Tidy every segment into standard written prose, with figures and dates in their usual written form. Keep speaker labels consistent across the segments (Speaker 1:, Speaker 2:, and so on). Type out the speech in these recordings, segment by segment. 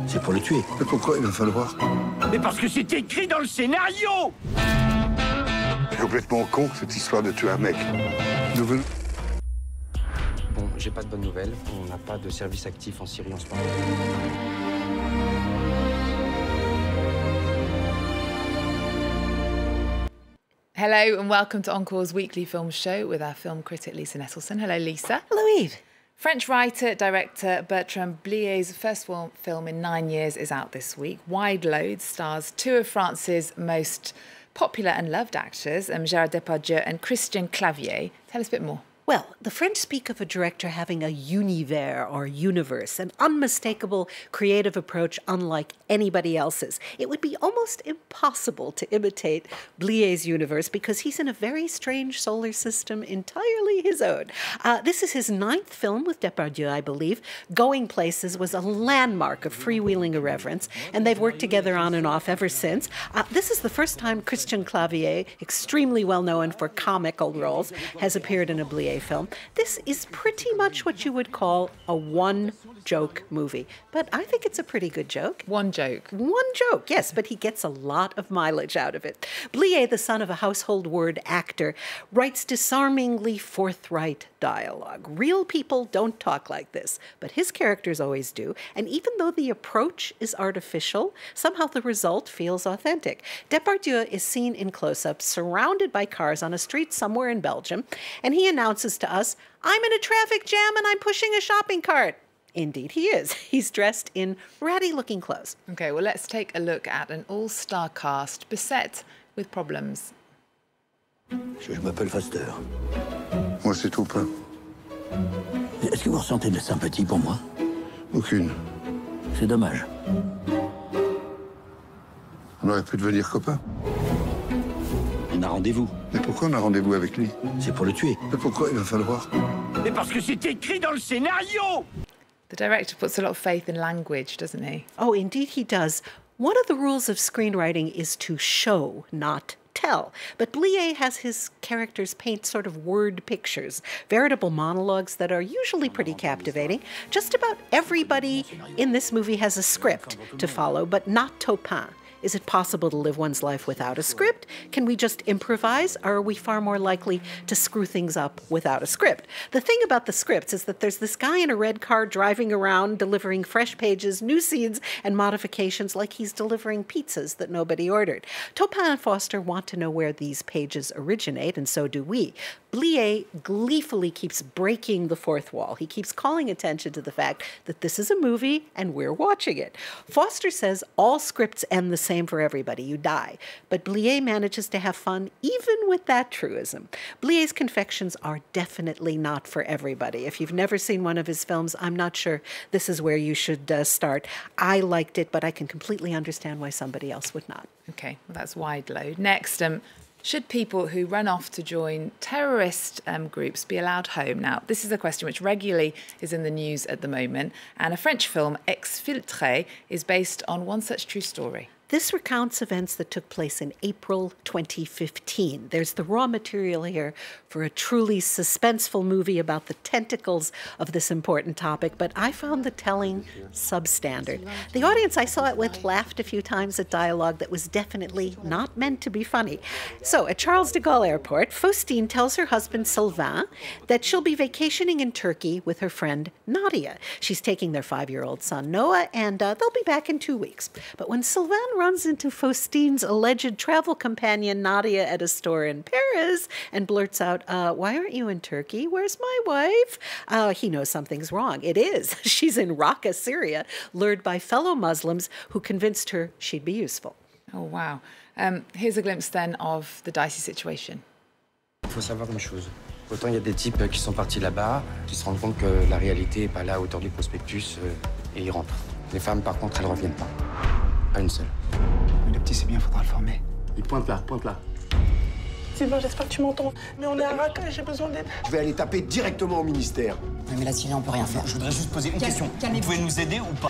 Speaker 1: C'est pour le tuer.
Speaker 2: Mais pourquoi il va falloir?
Speaker 3: Mais parce que c'est écrit dans le scénario!
Speaker 2: C'est complètement con, cette histoire de tuer un mec.
Speaker 4: Bon, j'ai pas de bonnes nouvelles. On n'a pas de service actif en Syrie en ce moment.
Speaker 5: Hello and welcome to Encore's weekly film show with our film critic Lisa Nesselson. Hello, Lisa.
Speaker 6: Hello, Eve.
Speaker 5: French writer, director Bertrand Blier's first film in 9 years is out this week. Wide Load stars two of France's most popular and loved actors, Gérard Depardieu and Christian Clavier. Tell us a bit more.
Speaker 6: Well, the French speak of a director having a univers or universe, an unmistakable creative approach unlike anybody else's. It would be almost impossible to imitate Blier's universe because he's in a very strange solar system entirely his own. This is his 9th film with Depardieu, I believe. Going Places was a landmark of freewheeling irreverence, and they've worked together on and off ever since. This is the first time Christian Clavier, extremely well known for comical roles, has appeared in a Blier film. This is pretty much what you would call a one-joke movie. But I think it's a pretty good joke.
Speaker 5: One joke.
Speaker 6: One joke, yes, but he gets a lot of mileage out of it. Blier, the son of a household word actor, writes disarmingly forthright dialogue. Real people don't talk like this, but his characters always do. And even though the approach is artificial, somehow the result feels authentic. Depardieu is seen in close-up, surrounded by cars on a street somewhere in Belgium, and he announces to us, "I'm in a traffic jam and I'm pushing a shopping cart." Indeed he is. He's dressed in ratty-looking clothes.
Speaker 5: OK, well, let's take a look at an all-star cast beset with problems.
Speaker 1: Je m'appelle Foster.
Speaker 2: Moi, c'est tout plein.
Speaker 1: Est-ce que vous ressentez de la sympathie pour moi?
Speaker 2: Aucune.
Speaker 1: C'est dommage.
Speaker 2: On aurait pu devenir copains.
Speaker 1: On a rendez-vous.
Speaker 2: Mais pourquoi on a rendez-vous avec lui?
Speaker 1: C'est pour le tuer.
Speaker 2: Mais pourquoi il va falloir?
Speaker 3: Mais parce que c'est écrit dans le scénario!
Speaker 5: The director puts a lot of faith in language, doesn't he?
Speaker 6: Oh, indeed he does. One of the rules of screenwriting is to show, not tell. But Blier has his characters paint sort of word pictures, veritable monologues that are usually pretty captivating. Just about everybody in this movie has a script to follow, but not Taupin. Is it possible to live one's life without a script? Can we just improvise, or are we far more likely to screw things up without a script? The thing about the scripts is that there's this guy in a red car driving around delivering fresh pages, new scenes, and modifications like he's delivering pizzas that nobody ordered. Taupin and Foster want to know where these pages originate, and so do we. Blier gleefully keeps breaking the fourth wall. He keeps calling attention to the fact that this is a movie and we're watching it. Foster says all scripts end the same for everybody. You die. But Blier manages to have fun even with that truism. Blier's confections are definitely not for everybody. If you've never seen one of his films, I'm not sure this is where you should start. I liked it, but I can completely understand why somebody else would not.
Speaker 5: OK, well, that's Wide Load. Next, should people who run off to join terrorist groups be allowed home? Now, this is a question which regularly is in the news at the moment, and a French film, Exfiltrés, is based on one such true story.
Speaker 6: This recounts events that took place in April 2015. There's the raw material here for a truly suspenseful movie about the tentacles of this important topic, but I found the telling substandard. The audience I saw it with laughed a few times at dialogue that was definitely not meant to be funny. So, at Charles de Gaulle Airport, Faustine tells her husband Sylvain that she'll be vacationing in Turkey with her friend Nadia. She's taking their 5-year-old son Noah, and they'll be back in 2 weeks. But when Sylvain runs into Faustine's alleged travel companion Nadia at a store in Paris and blurts out, "Why aren't you in Turkey? Where's my wife?" He knows something's wrong. It is. She's in Raqqa, Syria, lured by fellow Muslims who convinced her she'd be useful.
Speaker 5: Oh, wow. Here's a glimpse then of the dicey situation.
Speaker 4: Il faut savoir une chose. Autant il y a des types qui sont partis là-bas, qui se rendent compte que la réalité n'est pas là à hauteur du prospectus et ils rentrent. Les femmes, par contre, elles ne reviennent pas. Pas une seule.
Speaker 7: Mais le petit, c'est bien, faudra le former.
Speaker 1: Il pointe là, pointe là.
Speaker 7: Sylvain, j'espère que tu m'entends. Mais on est à Raqqa et j'ai besoin d'aide.
Speaker 8: Je vais aller taper directement au ministère.
Speaker 9: Mais là, Sylvain, on peut rien faire.
Speaker 8: Je voudrais juste poser une question.
Speaker 9: Calmez-vous.
Speaker 8: Vous pouvez nous aider ou pas?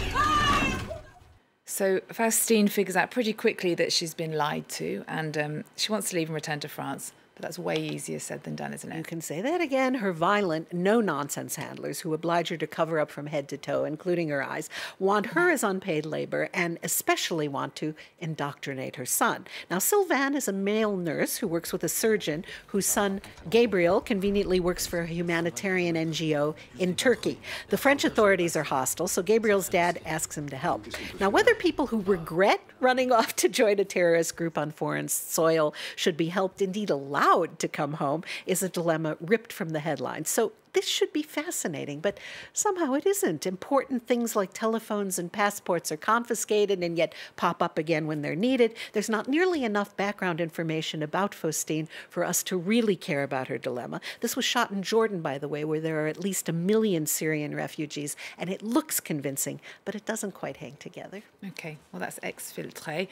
Speaker 5: So Faustine figures out pretty quickly that she's been lied to, and she wants to leave and return to France. But that's way easier said than done, isn't it?
Speaker 6: You can say that again. Her violent, no-nonsense handlers who oblige her to cover up from head to toe, including her eyes, want her as unpaid labor and especially want to indoctrinate her son. Now, Sylvain is a male nurse who works with a surgeon whose son, Gabriel, conveniently works for a humanitarian NGO in Turkey. The French authorities are hostile, so Gabriel's dad asks him to help. Now, whether people who regret running off to join a terrorist group on foreign soil should be helped, indeed allowed to come home, is a dilemma ripped from the headlines. So this should be fascinating, but somehow it isn't. Important things like telephones and passports are confiscated and yet pop up again when they're needed. There's not nearly enough background information about Faustine for us to really care about her dilemma. This was shot in Jordan, by the way, where there are at least 1 million Syrian refugees, and it looks convincing, but it doesn't quite hang together.
Speaker 5: Okay, well, that's Exfiltrés.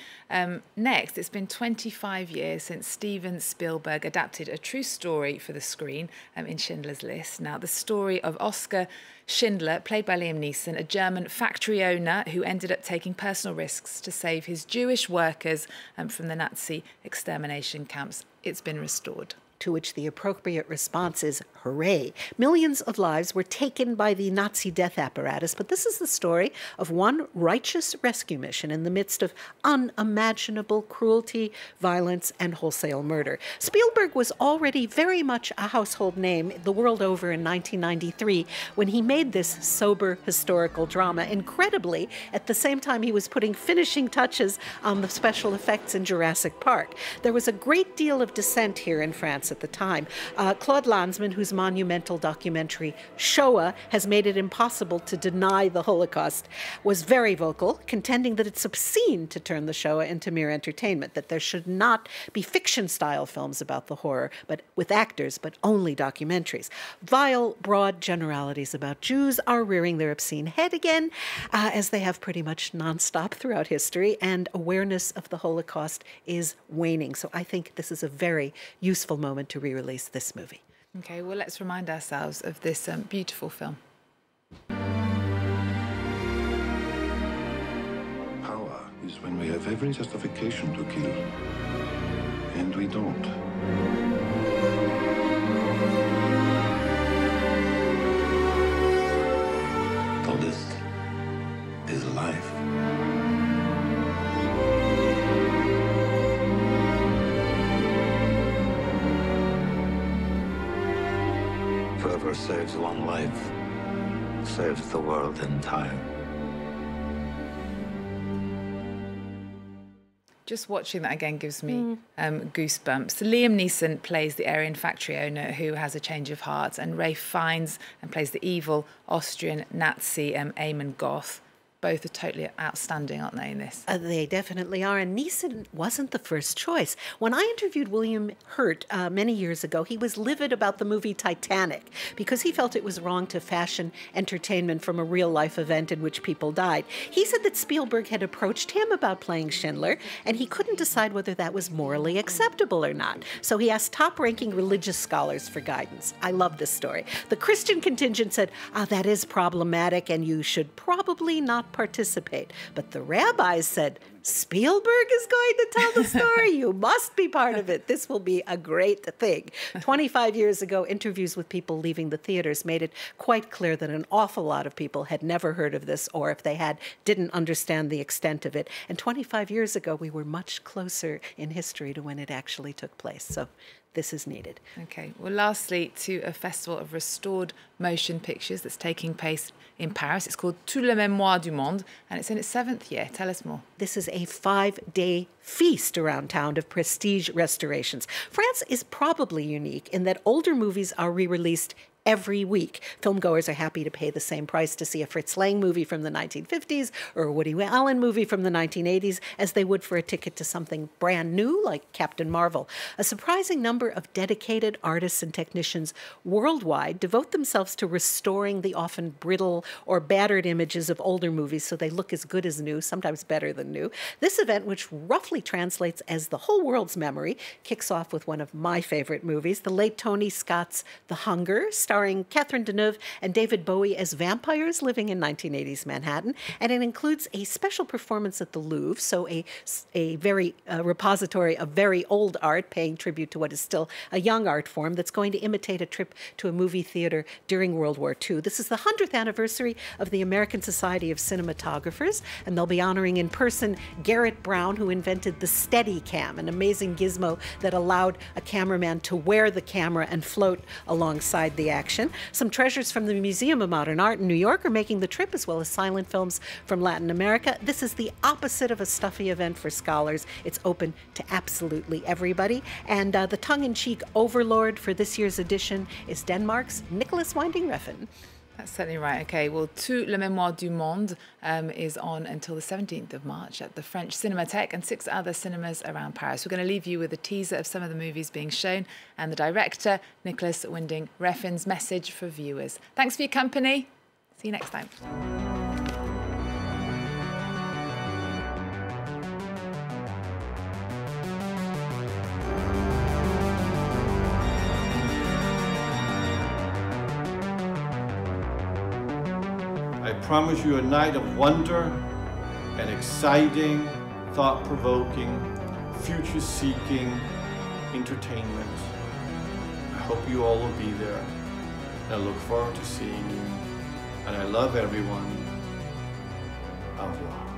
Speaker 5: Next, it's been 25 years since Steven Spielberg adapted a true story for the screen in Schindler's List. Now, the story of Oskar Schindler, played by Liam Neeson, a German factory owner who ended up taking personal risks to save his Jewish workers from the Nazi extermination camps. It's been restored.
Speaker 6: To which the appropriate response is, hooray. Millions of lives were taken by the Nazi death apparatus, but this is the story of one righteous rescue mission in the midst of unimaginable cruelty, violence, and wholesale murder. Spielberg was already very much a household name the world over in 1993 when he made this sober historical drama. Incredibly, at the same time he was putting finishing touches on the special effects in Jurassic Park. There was a great deal of dissent here in France at the time. Claude Lanzmann, whose monumental documentary Shoah has made it impossible to deny the Holocaust, was very vocal, contending that it's obscene to turn the Shoah into mere entertainment, that there should not be fiction-style films about the horror, but with actors, but only documentaries. Vile, broad generalities about Jews are rearing their obscene head again, as they have pretty much nonstop throughout history, and awareness of the Holocaust is waning. So I think this is a very useful moment to re-release this movie.
Speaker 5: Okay, well, let's remind ourselves of this beautiful film.
Speaker 2: Power is when we have every justification to kill, and we don't. The list is life. Whoever saves one life saves the world entire.
Speaker 5: Just watching that again gives me goosebumps. Liam Neeson plays the Aryan factory owner who has a change of heart, and Ralph Fiennes plays the evil Austrian Nazi Eamon Goth. Both are totally outstanding, aren't they, in this?
Speaker 6: They definitely are, and Neeson wasn't the first choice. When I interviewed William Hurt many years ago, he was livid about the movie Titanic because he felt it was wrong to fashion entertainment from a real-life event in which people died. He said that Spielberg had approached him about playing Schindler, and he couldn't decide whether that was morally acceptable or not. So he asked top-ranking religious scholars for guidance. I love this story. The Christian contingent said, that is problematic, and you should probably not participate. But the rabbis said, Spielberg is going to tell the story. You must be part of it. This will be a great thing. 25 years ago, interviews with people leaving the theaters made it quite clear that an awful lot of people had never heard of this, or if they had, didn't understand the extent of it. And 25 years ago, we were much closer in history to when it actually took place. So this is needed.
Speaker 5: Okay. Well, lastly, to a festival of restored motion pictures that's taking place in Paris. It's called Toute mémoire du monde, and it's in its 7th year. Tell us more.
Speaker 6: This is a 5-day feast around town of prestige restorations. France is probably unique in that older movies are re-released every week. Filmgoers are happy to pay the same price to see a Fritz Lang movie from the 1950s or a Woody Allen movie from the 1980s as they would for a ticket to something brand new like Captain Marvel. A surprising number of dedicated artists and technicians worldwide devote themselves to restoring the often brittle or battered images of older movies so they look as good as new, sometimes better than new. This event, which roughly translates as the whole world's memory, kicks off with one of my favorite movies, the late Tony Scott's The Hunger, starring Catherine Deneuve and David Bowie as vampires living in 1980s Manhattan. And it includes a special performance at the Louvre, so a very repository of very old art, paying tribute to what is still a young art form that's going to imitate a trip to a movie theater during World War II. This is the 100th anniversary of the American Society of Cinematographers, and they'll be honoring in person Garrett Brown, who invented the Steadicam, an amazing gizmo that allowed a cameraman to wear the camera and float alongside the action. Some treasures from the Museum of Modern Art in New York are making the trip, as well as silent films from Latin America. This is the opposite of a stuffy event for scholars. It's open to absolutely everybody. And the tongue-in-cheek overlord for this year's edition is Denmark's Nicholas Winding Refn.
Speaker 5: That's certainly right. Okay, well, Toute, mémoire du monde is on until the 17th of March at the French Cinémathèque and 6 other cinemas around Paris. We're going to leave you with a teaser of some of the movies being shown and the director, Nicholas Winding Refn's message for viewers. Thanks for your company. See you next time.
Speaker 9: I promise you a night of wonder and exciting, thought-provoking, future-seeking entertainment. I hope you all will be there. I look forward to seeing you. And I love everyone. Au revoir.